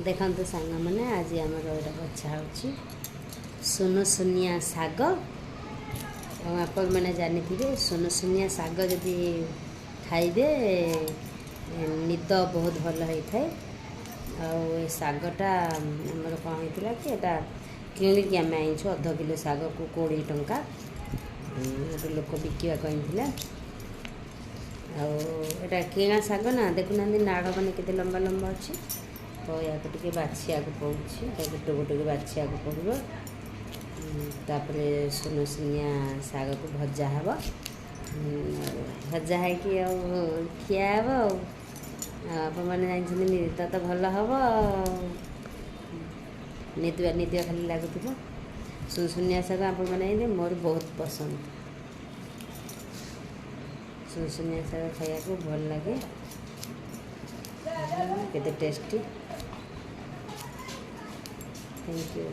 देखते सांग मैंने आज आम बछा हो सुनसुनिया शाग। आपण मैंने जानी थे सुनसुनिया शाग जदि खाइबे निद बहुत भल होता है। शागटा आमर कौन होता कि यहाँ किणिकी आम आईचु 1/2 किलो शाग को 20 टंका गोटे लोक बिकवा कही आटा किणा शाग ना देखुना नाड़ मैंने केते लंबा लंबा अच्छी तो या टे बाछिया पड़ी गोटे गोटे बाछिया पड़ो। तापर सुनसुनिया शाग को भजा हे भजा है कि खिया हे आप मैंने जानते निद तो भल हम निदुआ निदुआ खाली लगुला। सुनसुनिया शाग आप मैंने मोर बहुत पसंद। सुनसुनिया शाग खाया को भल लगे केते टेस्टी। Thank you.